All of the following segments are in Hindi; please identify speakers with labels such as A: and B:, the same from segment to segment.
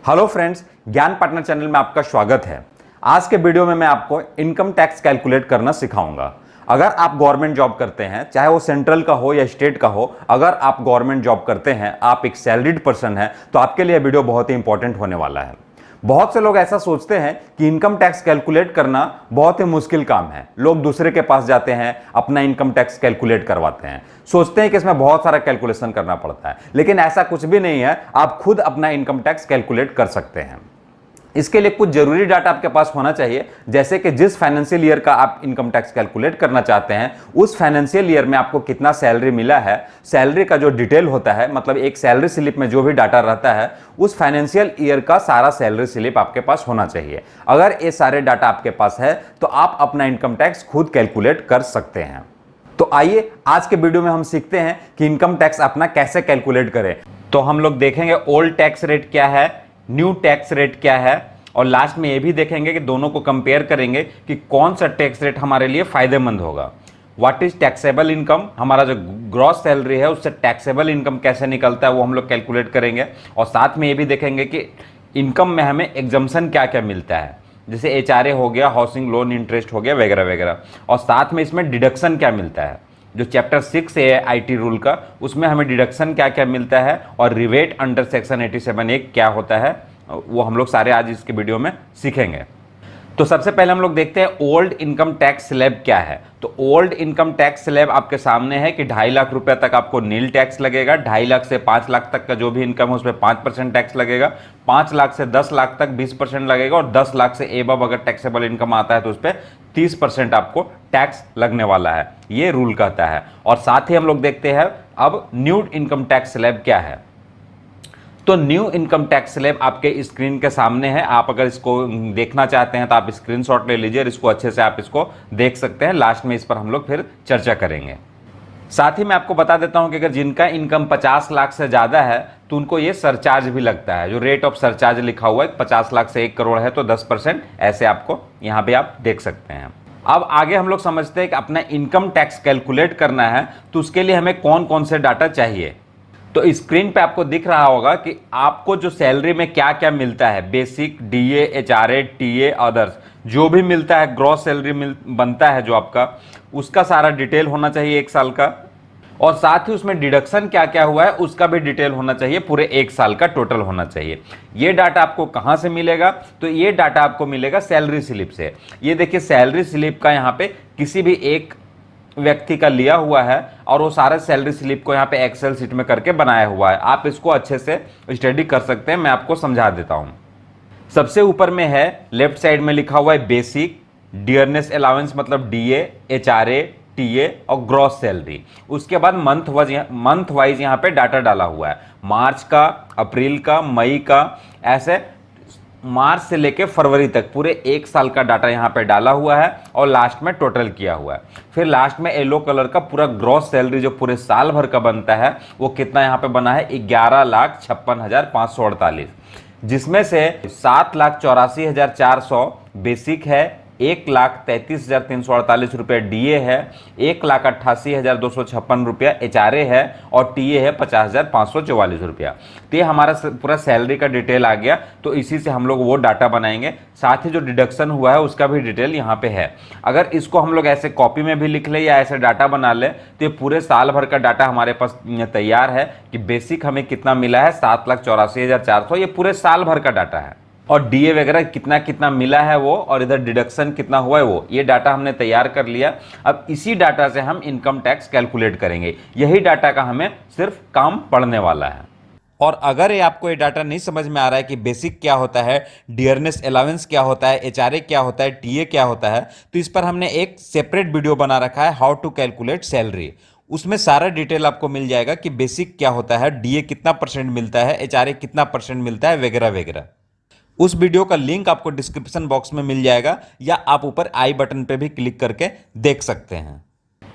A: हेलो फ्रेंड्स, ज्ञान पार्टनर चैनल में आपका स्वागत है। आज के वीडियो में मैं आपको इनकम टैक्स कैलकुलेट करना सिखाऊंगा। अगर आप गवर्नमेंट जॉब करते हैं, चाहे वो सेंट्रल का हो या स्टेट का हो, अगर आप गवर्नमेंट जॉब करते हैं, आप एक सैलरीड पर्सन हैं, तो आपके लिए वीडियो बहुत ही इंपॉर्टेंट होने वाला है। बहुत से लोग ऐसा सोचते हैं कि इनकम टैक्स कैलकुलेट करना बहुत ही मुश्किल काम है। लोग दूसरे के पास जाते हैं, अपना इनकम टैक्स कैलकुलेट करवाते हैं, सोचते हैं कि इसमें बहुत सारा कैलकुलेशन करना पड़ता है, लेकिन ऐसा कुछ भी नहीं है। आप खुद अपना इनकम टैक्स कैलकुलेट कर सकते हैं। इसके लिए कुछ जरूरी डाटा आपके पास होना चाहिए, जैसे कि जिस फाइनेंशियल ईयर का आप इनकम टैक्स कैलकुलेट करना चाहते हैं, उस फाइनेंशियल ईयर में आपको कितना सैलरी मिला है, सैलरी का जो डिटेल होता है, मतलब एक सैलरी स्लिप में जो भी डाटा रहता है, उस फाइनेंशियल ईयर का सारा सैलरी स्लिप आपके पास होना चाहिए। अगर ये सारे डाटा आपके पास है तो आप अपना इनकम टैक्स खुद कैलकुलेट कर सकते हैं। तो आइए आज के वीडियो में हम सीखते हैं कि इनकम टैक्स अपना कैसे कैलकुलेट करें। तो हम लोग देखेंगे ओल्ड टैक्स रेट क्या है, न्यू टैक्स रेट क्या है, और लास्ट में ये भी देखेंगे कि दोनों को कंपेयर करेंगे कि कौन सा टैक्स रेट हमारे लिए फायदेमंद होगा। व्हाट इज टैक्सेबल इनकम, हमारा जो ग्रॉस सैलरी है उससे टैक्सेबल इनकम कैसे निकलता है वो हम लोग कैलकुलेट करेंगे। और साथ में ये भी देखेंगे कि इनकम में हमें एग्जम्पशन क्या क्या मिलता है, जैसे HRA हो गया, हाउसिंग लोन इंटरेस्ट हो गया, वगैरह वगैरह। और साथ में इसमें डिडक्शन क्या मिलता है, जो चैप्टर 6 है IT रूल का, उसमें हमें डिडक्शन क्या क्या मिलता है, और रिवेट अंडर सेक्शन 87A क्या होता है, वो हम लोग सारे आज इसके वीडियो में सीखेंगे। तो सबसे पहले हम लोग देखते हैं ओल्ड इनकम टैक्स स्लैब क्या है। तो ओल्ड इनकम टैक्स स्लैब आपके सामने है कि 2.5 लाख रुपए तक आपको नील टैक्स लगेगा। 2.5 लाख से 5 लाख तक का जो भी इनकम है उस पर 5% टैक्स लगेगा। 5 लाख से 10 लाख तक 20% लगेगा, और 10 लाख से एबव अगर टैक्सेबल इनकम आता है तो उस पर 30% आपको टैक्स लगने वाला है, ये रूल कहता है। और साथ ही हम लोग देखते हैं अब न्यू इनकम टैक्स स्लैब क्या है। तो न्यू इनकम टैक्स स्लैब आपके स्क्रीन के सामने है। आप अगर इसको देखना चाहते हैं तो आप स्क्रीनशॉट ले लीजिए, इसको अच्छे से आप इसको देख सकते हैं। लास्ट में इस पर हम लोग फिर चर्चा करेंगे। साथ ही मैं आपको बता देता हूं कि अगर जिनका इनकम 50 लाख से ज़्यादा है तो उनको ये सरचार्ज भी लगता है। जो रेट ऑफ सरचार्ज लिखा हुआ है, 50 लाख से 1 करोड़ है तो 10%, ऐसे आपको यहाँ पे आप देख सकते हैं। अब आगे हम लोग समझते हैं कि अपना इनकम टैक्स कैलकुलेट करना है तो उसके लिए हमें कौन कौन से डाटा चाहिए। तो स्क्रीन पे आपको दिख रहा होगा कि आपको जो सैलरी में क्या क्या मिलता है, basic, DA, HRA, TA, others, जो भी मिलता है, ग्रॉस सैलरी बनता है जो आपका, उसका सारा डिटेल होना चाहिए 1 साल का। और साथ ही उसमें डिडक्शन क्या क्या हुआ है उसका भी डिटेल होना चाहिए, पूरे 1 साल का टोटल होना चाहिए। ये डाटा आपको कहाँ से मिलेगा, तो ये डाटा आपको मिलेगा सैलरी स्लिप से। ये देखिए सैलरी स्लिप का यहाँ पे किसी भी एक व्यक्ति का लिया हुआ है, और वो सारे सैलरी स्लिप को यहाँ पे एक्सेल शीट में करके बनाया हुआ है। आप इसको अच्छे से स्टडी कर सकते हैं, मैं आपको समझा देता हूँ। सबसे ऊपर में है, लेफ्ट साइड में लिखा हुआ है बेसिक, डियरनेस अलाउंस मतलब DA, HRA, TA और ग्रॉस सैलरी। उसके बाद मंथ वाइज यहाँ पे डाटा डाला हुआ है, मार्च का, अप्रैल का, मई का, ऐसे मार्च से लेके फरवरी तक पूरे 1 साल का डाटा यहाँ पे डाला हुआ है, और लास्ट में टोटल किया हुआ है। फिर लास्ट में येलो कलर का पूरा ग्रॉस सैलरी जो पूरे साल भर का बनता है वो कितना यहाँ पे बना है, 11,56,548, जिसमें से 7,84,400 बेसिक है, 1,33,348 रुपये DA है, 1,88,256 रुपया HRA है, और TA है 50,544 रुपया। तो ये हमारा पूरा सैलरी का डिटेल आ गया। तो इसी से हम लोग वो डाटा बनाएंगे। साथ ही जो डिडक्शन हुआ है उसका भी डिटेल यहाँ पे है। अगर इसको हम लोग ऐसे कॉपी में भी लिख ले या ऐसे डाटा बना ले तो ये पूरे साल भर का डाटा हमारे पास तैयार है कि बेसिक हमें कितना मिला है, 7,84,400, ये पूरे साल भर का डाटा है। और DA वगैरह कितना कितना मिला है वो, और इधर डिडक्शन कितना हुआ है वो, ये डाटा हमने तैयार कर लिया। अब इसी डाटा से हम इनकम टैक्स कैलकुलेट करेंगे। यही डाटा का हमें सिर्फ काम पड़ने वाला है। और अगर आपको ये डाटा नहीं समझ में आ रहा है कि बेसिक क्या होता है, डियरनेस अलाउंस क्या होता है, HRA क्या होता है, TA क्या होता है, तो इस पर हमने एक सेपरेट वीडियो बना रखा है, हाउ टू कैलकुलेट सैलरी। उसमें सारा डिटेल आपको मिल जाएगा कि बेसिक क्या होता है, DA कितना % मिलता है, HRA कितना % मिलता है, वगैरह वगैरह। उस वीडियो का लिंक आपको डिस्क्रिप्शन बॉक्स में मिल जाएगा, या आप ऊपर आई बटन पे भी क्लिक करके देख सकते हैं।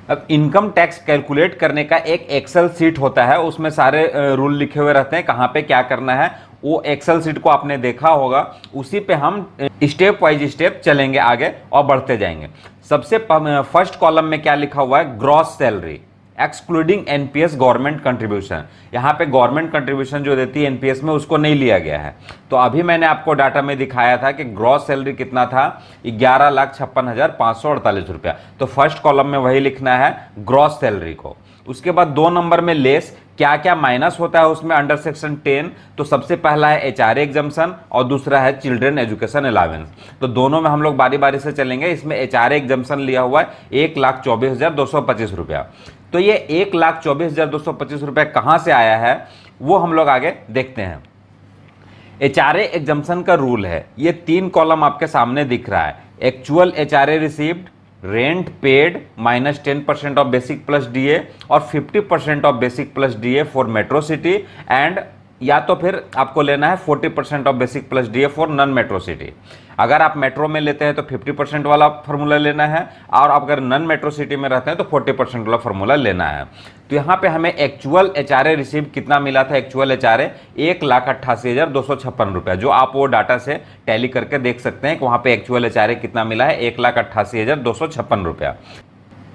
A: अब इनकम टैक्स कैलकुलेट करने का एक एक्सेल शीट होता है, उसमें सारे रूल लिखे हुए रहते हैं, कहाँ पे क्या करना है। वो एक्सेल शीट को आपने देखा होगा, उसी पे हम स्टेप वाइज स्टेप चलेंगे आगे और बढ़ते जाएंगे। सबसे फर्स्ट कॉलम में क्या लिखा हुआ है, gross salary, excluding NPS government contribution. यहाँ पे गवर्नमेंट कंट्रीब्यूशन जो देती है एनपीएस में उसको नहीं लिया गया है। तो अभी मैंने आपको डाटा में दिखाया था कि ग्रॉस सैलरी कितना था, 11,56,548 रुपया। तो फर्स्ट कॉलम में वही लिखना है ग्रॉस सैलरी को। उसके बाद 2 नंबर में लेस क्या क्या माइनस होता है उसमें अंडर सेक्शन 10। तो सबसे पहला है एचआरए एग्जम्पशन और दूसरा है चिल्ड्रन एजुकेशन अलावेंस। तो दोनों में हम लोग बारी बारी से चलेंगे। इसमें एचआरए एग्जम्पशन लिया हुआ है 1,24,225 रुपया। तो ये 1,24,225 रुपया कहाँ से आया है वो हम लोग आगे देखते हैं। एचआरए एग्जम्पशन का रूल है, ये 3 कॉलम आपके सामने दिख रहा है। Actual HRA received, rent paid minus 10% of basic plus DA और 50% of basic plus DA for metro city and या तो फिर आपको लेना है 40% of basic plus DA for non metro city. अगर आप मेट्रो में लेते हैं तो 50% वाला फार्मूला लेना है और आप अगर नॉन मेट्रो सिटी में रहते हैं तो 40% वाला फार्मूला लेना है। तो यहाँ पे हमें एक्चुअल एचआरए रिसीव कितना मिला था, एक्चुअल एचआरए 1,88,256 रुपया, जो आप वो डाटा से टैली करके देख सकते हैं कि वहाँ पे एक्चुअल एचआरए कितना मिला है 1,88,256 रुपया।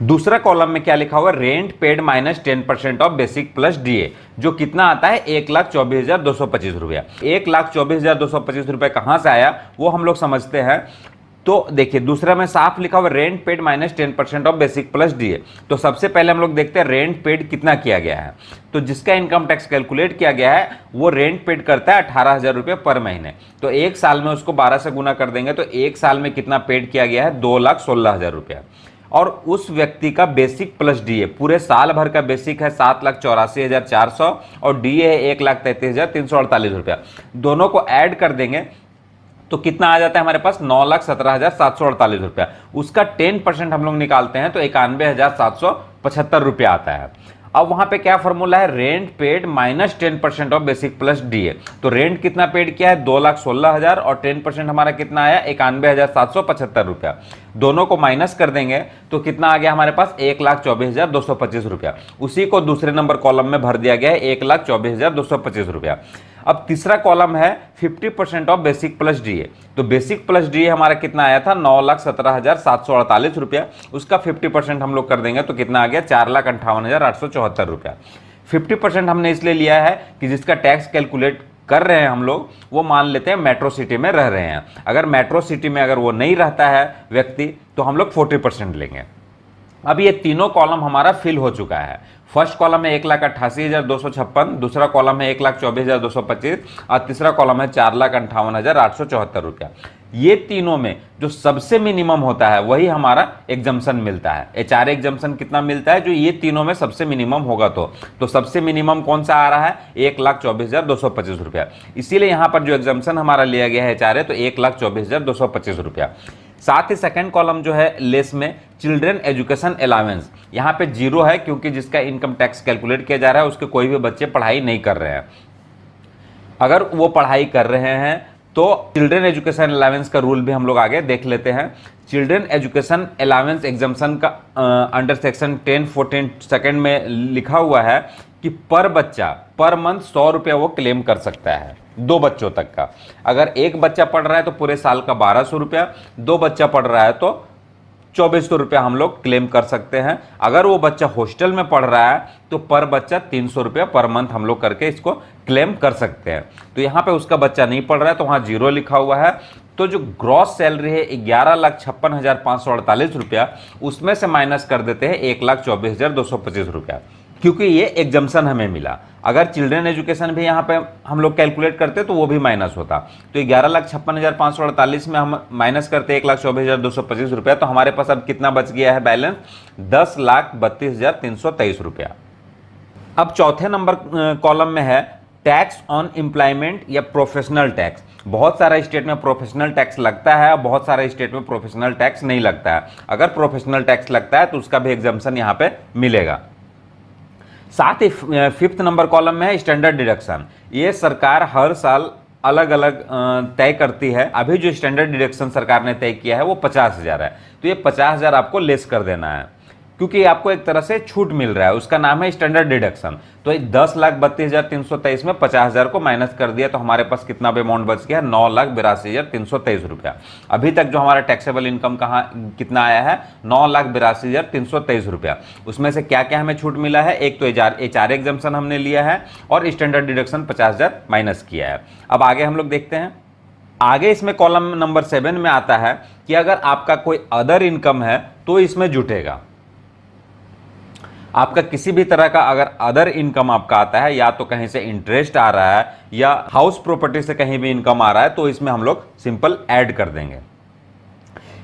A: दूसरा कॉलम में क्या लिखा हुआ है, rent paid minus 10% of basic plus DA, जो कितना आता है 1,24,225 रुपया। 1,24,225 रुपया कहाँ से आया वो हम लोग समझते हैं। तो देखिए दूसरा में साफ लिखा हुआ rent paid minus 10% of basic plus DA. तो सबसे पहले हम लोग देखते हैं रेंट पेड कितना किया गया है। तो जिसका इनकम टैक्स कैलकुलेट किया गया है वो रेंट पेड करता है 18,000 रुपये पर महीने। तो एक साल में उसको 12 से गुना कर देंगे तो एक साल में कितना पेड किया गया है 2,16,000 रुपया। और उस व्यक्ति का बेसिक प्लस डीए पूरे साल भर का बेसिक है 7,84,400 और डीए है 1,33,348 रुपया। दोनों को ऐड कर देंगे तो कितना आ जाता है हमारे पास 9,17,748 रुपया। उसका 10% हम लोग निकालते हैं तो 91,775 रुपया आता है। अब वहां पे क्या फॉर्मूला है, rent paid minus 10% of basic plus DA. तो रेंट कितना पेड किया है 2,16,000 और 10% हमारा कितना आया 91,775 रुपया। दोनों को माइनस कर देंगे तो कितना आ गया हमारे पास 1,24,225 रुपया। उसी को दूसरे नंबर कॉलम में भर दिया गया है 1,24,225 रुपया। अब तीसरा कॉलम है 50% ऑफ बेसिक प्लस डीए। तो बेसिक प्लस डीए हमारा कितना आया था 9,17,748 रुपया। उसका 50% हम लोग कर देंगे तो कितना आ गया 4,58,874 रुपया। 50% हमने इसलिए लिया है कि जिसका टैक्स कैलकुलेट कर रहे हैं हम लोग वो मान लेते हैं मेट्रो सिटी में रह रहे हैं। अगर मेट्रो सिटी में अगर वो नहीं रहता है व्यक्ति तो हम लोग 40% लेंगे। अब ये तीनों कॉलम हमारा फिल हो चुका है। फर्स्ट कॉलम है 1,88,256, दूसरा कॉलम है 1,24,225 और तीसरा कॉलम है 4,58,874 रुपया। ये तीनों में जो सबसे मिनिमम होता है वही हमारा एग्जम्पशन मिलता है। एचआरए एग्जम्पशन कितना मिलता है जो ये तीनों में सबसे मिनिमम होगा। तो सबसे मिनिमम कौन सा आ रहा है 1,24,225 रुपया। इसीलिए यहाँ पर जो एग्जम्पशन हमारा लिया गया है एचआरए तो 1,24,225 रुपया। साथ ही सेकंड कॉलम जो है लेस में चिल्ड्रन एजुकेशन अलावेंस, यहाँ पे 0 है क्योंकि जिसका इनकम टैक्स कैलकुलेट किया जा रहा है उसके कोई भी बच्चे पढ़ाई नहीं कर रहे हैं। अगर वो पढ़ाई कर रहे हैं तो चिल्ड्रन एजुकेशन अलावेंस का रूल भी हम लोग आगे देख लेते हैं। चिल्ड्रन एजुकेशन अलावेंस एग्जम्पशन का अंडर सेक्शन 10(14) सेकंड में लिखा हुआ है कि पर बच्चा पर मंथ 100 रुपया वो क्लेम कर सकता है 2 बच्चों तक का। अगर एक बच्चा पढ़ रहा है तो पूरे साल का 1,200 रुपया, 2 बच्चा पढ़ रहा है तो 2,400 रुपया हम लोग क्लेम कर सकते हैं। अगर वो बच्चा हॉस्टल में पढ़ रहा है तो पर बच्चा 300 रुपया पर मंथ हम लोग करके इसको क्लेम कर सकते हैं। तो यहाँ पे उसका बच्चा नहीं पढ़ रहा है तो वहाँ 0 लिखा हुआ है। तो जो ग्रॉस सैलरी है 11,56,548 रुपया, उसमें से माइनस कर देते हैं 1,24,225 रुपया, क्योंकि ये एग्जम्पशन हमें मिला। अगर चिल्ड्रन एजुकेशन भी यहाँ पे हम लोग कैलकुलेट करते तो वो भी माइनस होता। तो 11,56,548 में हम माइनस करते 1,24,225 रुपया, तो हमारे पास अब कितना बच गया है बैलेंस 10,32,323 रुपया। अब चौथे नंबर कॉलम में है टैक्स ऑन एम्प्लॉयमेंट या प्रोफेशनल टैक्स। बहुत सारा स्टेट में प्रोफेशनल टैक्स लगता है और बहुत सारे स्टेट में प्रोफेशनल टैक्स नहीं लगता है। अगर प्रोफेशनल टैक्स लगता है तो उसका भी एग्जम्पशन यहाँ पे मिलेगा। साथ ही 5th नंबर कॉलम में है स्टैंडर्ड डिडक्शन। ये सरकार हर साल अलग अलग तय करती है। अभी जो स्टैंडर्ड डिडक्शन सरकार ने तय किया है वो 50,000 है, तो ये 50,000 आपको लेस कर देना है। क्योंकि आपको एक तरह से छूट मिल रहा है, उसका नाम है स्टैंडर्ड डिडक्शन। तो 10,32,323 में 50,000 को माइनस कर दिया तो हमारे पास कितना अमाउंट बच गया, 9,82,323 रुपया। अभी तक जो हमारा टैक्सेबल इनकम कितना आया है, 9,82,323 रुपया। उसमें से क्या क्या हमें छूट मिला है, एक तो एचआर एग्जम्पशन हमने लिया है और स्टैंडर्ड डिडक्शन 50,000 माइनस किया है। अब आगे हम लोग देखते हैं। आगे इसमें कॉलम नंबर 7 में आता है कि अगर आपका कोई अदर इनकम है तो इसमें जुटेगा। आपका किसी भी तरह का अगर अदर इनकम आपका आता है, या तो कहीं से इंटरेस्ट आ रहा है या हाउस प्रॉपर्टी से कहीं भी इनकम आ रहा है, तो इसमें हम लोग सिंपल ऐड कर देंगे।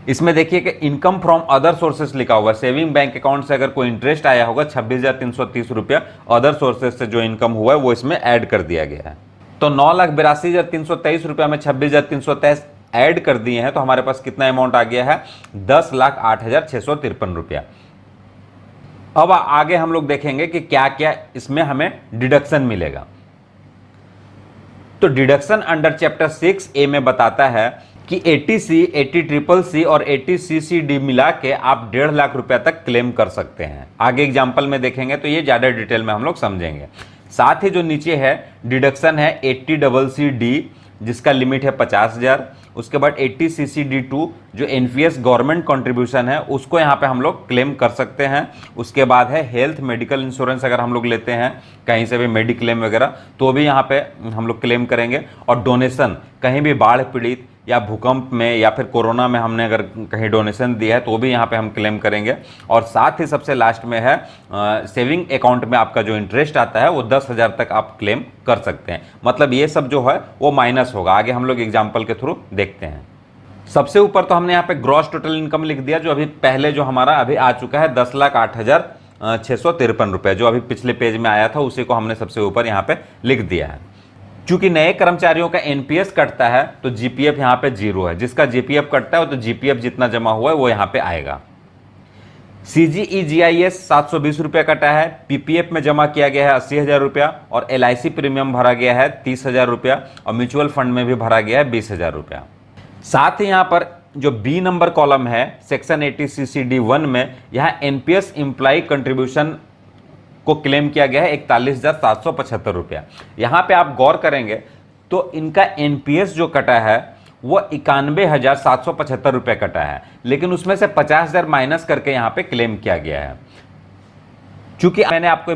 A: इसमें देखिए कि इनकम फ्रॉम अदर सोर्सेस लिखा हुआ है। सेविंग बैंक अकाउंट से अगर कोई इंटरेस्ट आया होगा 26,330 रुपया, अदर सोर्सेस से जो इनकम हुआ है वो इसमें ऐड कर दिया गया है। तो 9,82,323 रुपया में 26,323 ऐड कर दिए हैं तो हमारे पास कितना अमाउंट आ गया है, 10,08,653 रुपया। अब आगे हम लोग देखेंगे कि क्या क्या इसमें हमें डिडक्शन मिलेगा। तो डिडक्शन अंडर चैप्टर 6A में बताता है कि 80C, 80CCC और 80CCD मिला के आप 1.5 लाख रुपया तक क्लेम कर सकते हैं। आगे एग्जाम्पल में देखेंगे तो ये ज़्यादा डिटेल में हम लोग समझेंगे। साथ ही जो नीचे है डिडक्शन है 80CCD जिसका लिमिट है 50,000। उसके बाद 80CCD2 जो एनपीएस गवर्नमेंट कंट्रीब्यूशन है उसको यहाँ पे हम लोग क्लेम कर सकते हैं। उसके बाद है हेल्थ मेडिकल इंश्योरेंस, अगर हम लोग लेते हैं कहीं से भी मेडिक्लेम वगैरह तो भी यहाँ पे हम लोग क्लेम करेंगे। और डोनेशन, कहीं भी बाढ़ पीड़ित या भूकंप में या फिर कोरोना में हमने अगर कहीं डोनेशन दिया है तो भी यहाँ पे हम क्लेम करेंगे। और साथ ही सबसे लास्ट में है सेविंग अकाउंट में आपका जो इंटरेस्ट आता है वो 10,000 तक आप क्लेम कर सकते हैं। मतलब ये सब जो है वो माइनस होगा। आगे हम लोग एग्जाम्पल के थ्रू देखते हैं। सबसे ऊपर तो हमने यहाँ पे ग्रॉस टोटल इनकम लिख दिया, जो अभी पहले जो हमारा अभी आ चुका है 10,08,653 रुपये, जो अभी पिछले पेज में आया था उसी को हमने सबसे ऊपर यहाँ पे लिख दिया है। चूंकि नए कर्मचारियों का एनपीएस कटता है तो जीपीएफ यहाँ पे 0 है। जिसका जीपीएफ कटता है तो जीपीएफ जितना जमा हुआ है वो यहाँ पे आएगा। सीजीईजीआईएस 720 रुपया कटा है, पीपीएफ में जमा किया गया है 80,000 रुपया और एलआईसी प्रीमियम भरा गया है 30,000 रुपया और म्यूचुअल फंड में भी भरा गया है 20,000 रुपया। साथ ही यहाँ पर जो बी नंबर कॉलम है सेक्शन 80CCD1 में यहाँ एनपीएस एम्प्लॉय कंट्रीब्यूशन को क्लेम किया गया है 41,775 रुपया। यहाँ पे आप गौर करेंगे तो इनका एनपीएस जो कटा है वो 91,775 रुपये कटा है, लेकिन उसमें से 50,000 माइनस करके यहाँ पे क्लेम किया गया है। चूंकि मैंने आपको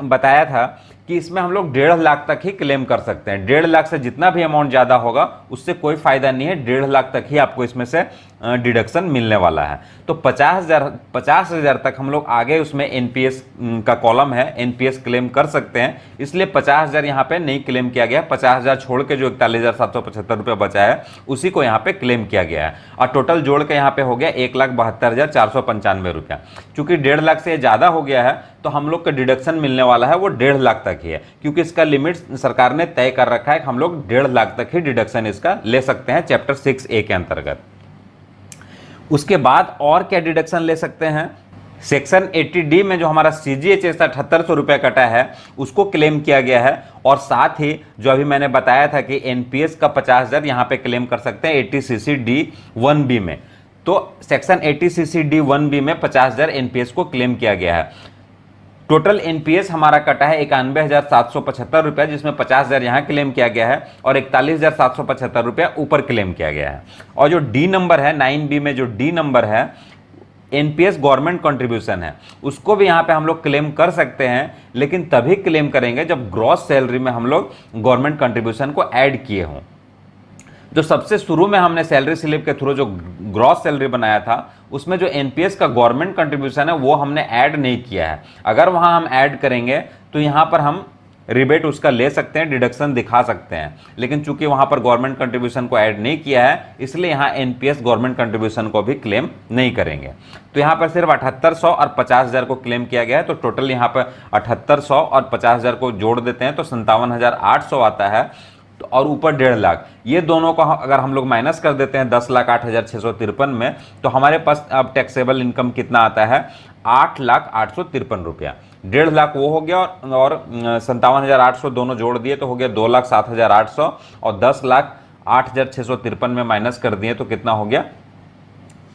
A: बताया था कि इसमें हम लोग 1.5 लाख तक ही क्लेम कर सकते हैं। 1.5 लाख से जितना भी अमाउंट ज़्यादा होगा उससे कोई फायदा नहीं है। 1.5 लाख तक ही आपको इसमें से डिडक्शन मिलने वाला है। तो 50,000 तक हम लोग आगे उसमें एनपीएस का कॉलम है, एनपीएस क्लेम कर सकते हैं, इसलिए 50,000 यहाँ पे नहीं क्लेम किया गया। 50,000 छोड़ के जो 41,775 रुपये बचा है उसी को यहाँ पे क्लेम किया गया है और टोटल जोड़ के यहाँ पे हो गया 1,72,495 रुपया। चूंकि 1.5 लाख से ज़्यादा हो गया है तो हम लोग का डिडक्शन मिलने वाला है वो 1.5 लाख तक ही है, क्योंकि इसका लिमिट सरकार ने तय कर रखा है कि हम लोग 1.5 लाख तक ही डिडक्शन इसका ले सकते हैं चैप्टर 6A के अंतर्गत। उसके बाद और क्या डिडक्शन ले सकते हैं, सेक्शन 80D में जो हमारा CGHS 7,800 रुपये कटा है उसको क्लेम किया गया है। और साथ ही जो अभी मैंने बताया था कि एनपीएस का 50,000 यहाँ पे क्लेम कर सकते हैं 80CCD1B में। तो सेक्शन 80CCD1B में 50,000 एनपीएस को क्लेम किया गया है। टोटल एनपीएस हमारा कटा है 91,775 रुपया, जिसमें 50,000 यहाँ क्लेम किया गया है और 41,775 रुपया ऊपर क्लेम किया गया है। और जो डी नंबर है 9B में जो डी नंबर है एनपीएस गवर्नमेंट कंट्रीब्यूशन है, उसको भी यहाँ पे हम लोग क्लेम कर सकते हैं, लेकिन तभी क्लेम करेंगे जब ग्रॉस सैलरी में हम लोग गवर्नमेंट कंट्रीब्यूशन को ऐड किए हों। जो सबसे शुरू में हमने सैलरी स्लिप के थ्रू जो ग्रॉस सैलरी बनाया था उसमें जो एनपीएस का गवर्नमेंट कंट्रीब्यूशन है वो हमने ऐड नहीं किया है। अगर वहां हम ऐड करेंगे तो यहां पर हम रिबेट उसका ले सकते हैं, डिडक्शन दिखा सकते हैं, लेकिन चूंकि वहां पर गवर्नमेंट कंट्रीब्यूशन को ऐड नहीं किया है इसलिए यहां एनपीएस गवर्नमेंट कंट्रीब्यूशन को भी क्लेम नहीं करेंगे। तो यहां पर सिर्फ 7,800 और 50,000 को क्लेम किया गया है। तो टोटल यहां पर 7,800 और 50,000 को जोड़ देते हैं तो 57,800 आता है। तो और ऊपर 1.5 लाख, ये दोनों को अगर हम लोग माइनस कर देते हैं 10,08,653 में तो हमारे पास अब टैक्सेबल इनकम कितना आता है 8,08,53 रुपया। 1.5 लाख वो हो गया और 57,800 दोनों जोड़ दिए तो हो गया 2,07,800 और 10,08,653 में माइनस कर दिए तो कितना हो गया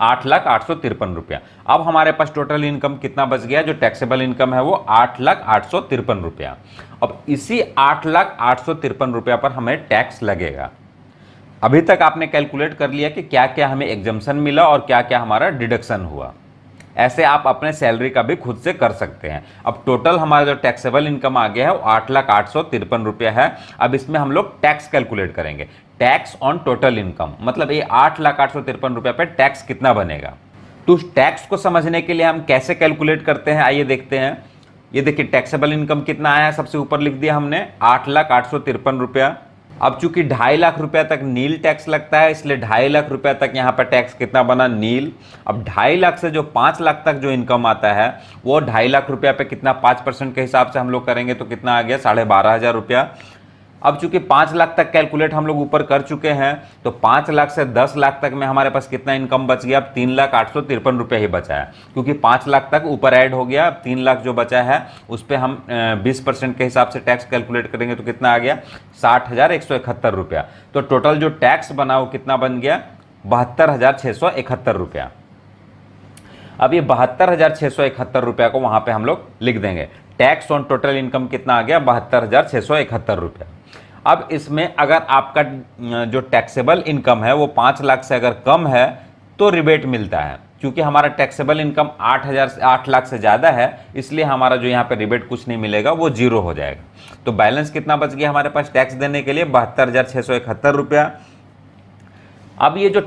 A: 8,853 रुपया। अब हमारे पास टोटल इनकम कितना बच गया, जो टैक्सेबल इनकम है वो 8,853 रुपया। अब इसी 8,853 रुपया पर हमें टैक्स लगेगा। अभी तक आपने कैलकुलेट कर लिया कि क्या क्या हमें एग्जम्पशन मिला और क्या क्या हमारा डिडक्शन हुआ। ऐसे आप अपने सैलरी का भी खुद से कर सकते हैं। अब टोटल हमारा जो टैक्सेबल इनकम आ गया है वो 8,853 रुपया है। अब इसमें हम लोग टैक्स कैलकुलेट करेंगे, टैक्स ऑन टोटल इनकम, मतलब ये 8,853 रुपया पे टैक्स कितना बनेगा। तो उस टैक्स को समझने के लिए हम कैसे कैलकुलेट करते हैं, आइए देखते हैं। ये देखिए टैक्सेबल इनकम कितना आया है, सबसे ऊपर लिख दिया हमने 8,853 रुपया। अब चूंकि 2.5 लाख रुपया तक नील टैक्स लगता है, इसलिए 2.5 लाख रुपया तक यहाँ पर टैक्स कितना बना, नील। अब 2.5 लाख से जो 5 लाख तक जो इनकम आता है वो 2.5 लाख रुपया पे कितना 5% के हिसाब से हम लोग करेंगे तो कितना आ गया, 12,500 रुपया। अब चूंकि 5 लाख तक कैलकुलेट हम लोग ऊपर कर चुके हैं, तो 5 लाख से 10 लाख तक में हमारे पास कितना इनकम बच गया, अब 3,853 रुपये ही बचा है, क्योंकि 5 लाख तक ऊपर ऐड हो गया। 3 लाख जो बचा है उस पर हम 20% के हिसाब से टैक्स कैलकुलेट करेंगे तो कितना आ गया, 60,171 रुपया। तो टोटल जो टैक्स बना वो कितना बन गया, 72,671 रुपया। अब ये 72,671 रुपया को वहां पे हम लोग लिख देंगे। टैक्स ऑन टोटल इनकम कितना आ गया, 72,671 रुपया। अब इसमें अगर आपका जो टैक्सेबल इनकम है वो 5 लाख से अगर कम है तो रिबेट मिलता है, क्योंकि हमारा टैक्सेबल इनकम 8 लाख से ज़्यादा है, इसलिए हमारा जो यहाँ पे रिबेट कुछ नहीं मिलेगा, वो जीरो हो जाएगा। तो बैलेंस कितना बच गया हमारे पास टैक्स देने के लिए, 72,671 रुपया। अब ये जो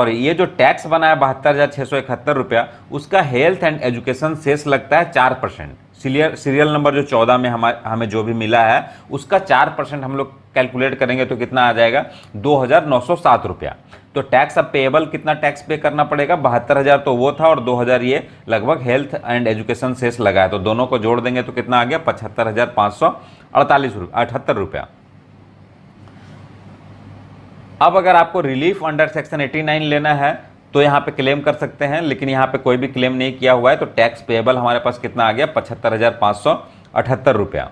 A: ये जो टैक्स बना है 72,671 रुपया, उसका हेल्थ एंड एजुकेशन सेस लगता है 4%। सीरियल नंबर जो 14 में हमें जो भी मिला है उसका 4% हम लोग कैलकुलेट करेंगे तो कितना आ जाएगा, 2,907 रुपया। तो टैक्स अब पेएबल कितना टैक्स पे करना पड़ेगा, 72,000 तो वो था और 2,000 ये लगभग हेल्थ एंड एजुकेशन सेस लगा है, तो दोनों को जोड़ देंगे तो कितना आ गया, 75,548 रुपया। अब अगर आपको रिलीफ अंडर सेक्शन 89 लेना है तो यहाँ पे क्लेम कर सकते हैं, लेकिन यहाँ पे कोई भी क्लेम नहीं किया हुआ है, तो टैक्स पेएबल हमारे पास कितना आ गया, 75,578 रुपया।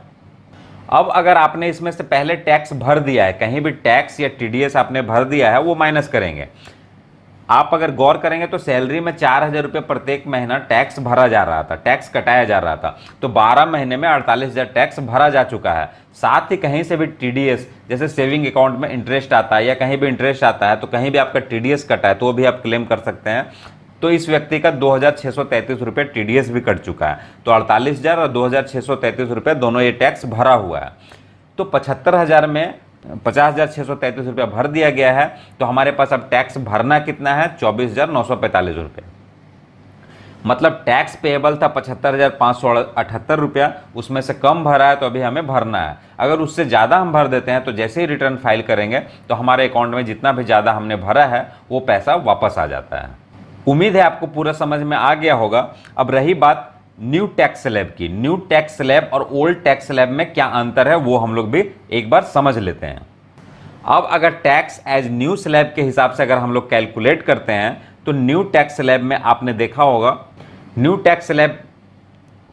A: अब अगर आपने इसमें से पहले टैक्स भर दिया है, कहीं भी टैक्स या टीडीएस आपने भर दिया है, वो माइनस करेंगे। आप अगर गौर करेंगे तो सैलरी में 4,000 रुपये प्रत्येक महीना टैक्स भरा जा रहा था, टैक्स कटाया जा रहा था, तो 12 महीने में 48,000 टैक्स भरा जा चुका है। साथ ही कहीं से भी टीडीएस, जैसे सेविंग अकाउंट में इंटरेस्ट आता है या कहीं भी इंटरेस्ट आता है, तो कहीं भी आपका टीडीएस कटा है तो भी आप क्लेम कर सकते हैं। तो इस व्यक्ति का 2,633 रुपये टीडीएस भी कट चुका है, तो 48,000 और 2,633 रुपये दोनों ये टैक्स भरा हुआ है। तो 75,000 में 50,633 रुपया भर दिया गया है, तो हमारे पास अब टैक्स भरना कितना है, 24,945 रुपये। मतलब टैक्स पेएबल था 75,578 रुपया, उसमें से कम भरा है तो अभी हमें भरना है। अगर उससे ज़्यादा हम भर देते हैं तो जैसे ही रिटर्न फाइल करेंगे तो हमारे अकाउंट में जितना भी ज़्यादा हमने भरा है वो पैसा वापस आ जाता है। उम्मीद है आपको पूरा समझ में आ गया होगा। अब रही बात न्यू टैक्स स्लैब की, न्यू टैक्स स्लैब और ओल्ड टैक्स स्लैब में क्या अंतर है वो हम लोग भी एक बार समझ लेते हैं। अब अगर टैक्स एज न्यू स्लैब के हिसाब से अगर हम लोग कैलकुलेट करते हैं तो न्यू टैक्स स्लैब में आपने देखा होगा, न्यू टैक्स स्लैब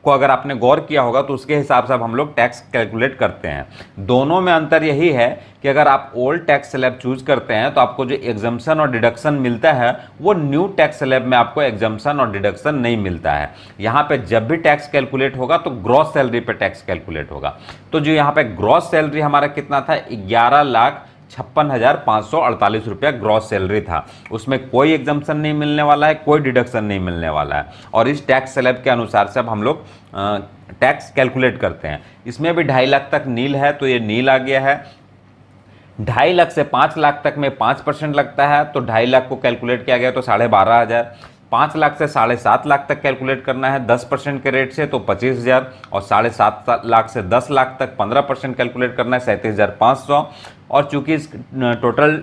A: को अगर आपने गौर किया होगा तो उसके हिसाब से अब हम लोग टैक्स कैलकुलेट करते हैं। दोनों में अंतर यही है कि अगर आप ओल्ड टैक्स स्लैब चूज करते हैं तो आपको जो एग्जम्पशन और डिडक्शन मिलता है वो न्यू टैक्स स्लैब में आपको एग्जम्पशन और डिडक्शन नहीं मिलता है। यहाँ पे जब भी टैक्स कैलकुलेट होगा तो ग्रॉस सैलरी पे टैक्स कैलकुलेट होगा। तो जो यहाँ पे ग्रॉस सैलरी हमारा कितना था, 11,56,548 रुपया ग्रॉस सैलरी था, उसमें कोई एग्जम्पशन नहीं मिलने वाला है, कोई डिडक्शन नहीं मिलने वाला है। और इस टैक्स स्लैब के अनुसार से अब हम लोग टैक्स कैलकुलेट करते हैं। इसमें भी 2.5 लाख तक नील है तो ये नील आ गया है। 2.5 लाख से 5 लाख तक में 5% लगता है, तो 2.5 लाख को कैलकुलेट किया गया तो 12,500। 5 लाख से 7.5 लाख तक कैलकुलेट करना है 10% के रेट से तो 25,000, और 7.5 लाख से 10 लाख तक 15% कैलकुलेट करना है 37,500। और चूंकि इस टोटल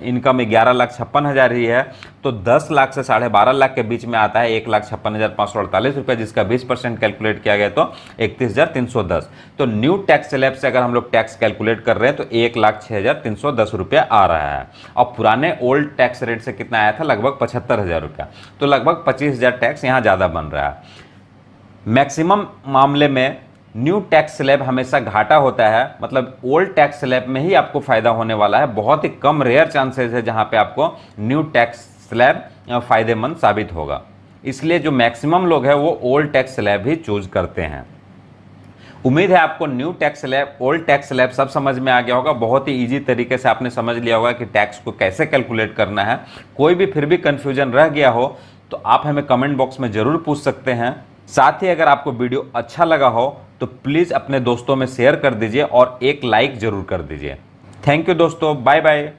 A: इनकम 11,56,000 ही है तो 10 लाख से 12.5 लाख के बीच में आता है 1,56,548 रुपये, जिसका 20% कैलकुलेट किया गया तो 31,310। तो न्यू टैक्स स्लैब से अगर हम लोग टैक्स कैलकुलेट कर रहे हैं तो 1,06,310 रुपया आ रहा है। और पुराने ओल्ड टैक्स रेट से कितना आया था, लगभग 75,000 रुपया, तो लगभग 25,000 टैक्स यहाँ ज़्यादा बन रहा है। मैक्सिमम मामले में न्यू टैक्स स्लैब हमेशा घाटा होता है, मतलब ओल्ड टैक्स स्लैब में ही आपको फायदा होने वाला है। बहुत ही कम रेयर चांसेस है जहां पे आपको न्यू टैक्स स्लैब फ़ायदेमंद साबित होगा। इसलिए जो मैक्सिमम लोग हैं वो ओल्ड टैक्स स्लैब ही चूज करते हैं। उम्मीद है आपको new tax slab, old tax slab सब समझ में आ गया होगा। बहुत ही इजी तरीके से आपने समझ लिया होगा कि टैक्स को कैसे कैलकुलेट करना है। कोई भी फिर भी कंफ्यूजन रह गया हो तो आप हमें कमेंट बॉक्स में ज़रूर पूछ सकते हैं। साथ ही अगर आपको वीडियो अच्छा लगा हो तो प्लीज़ अपने दोस्तों में शेयर कर दीजिए और एक लाइक ज़रूर कर दीजिए। थैंक यू दोस्तों, बाय बाय।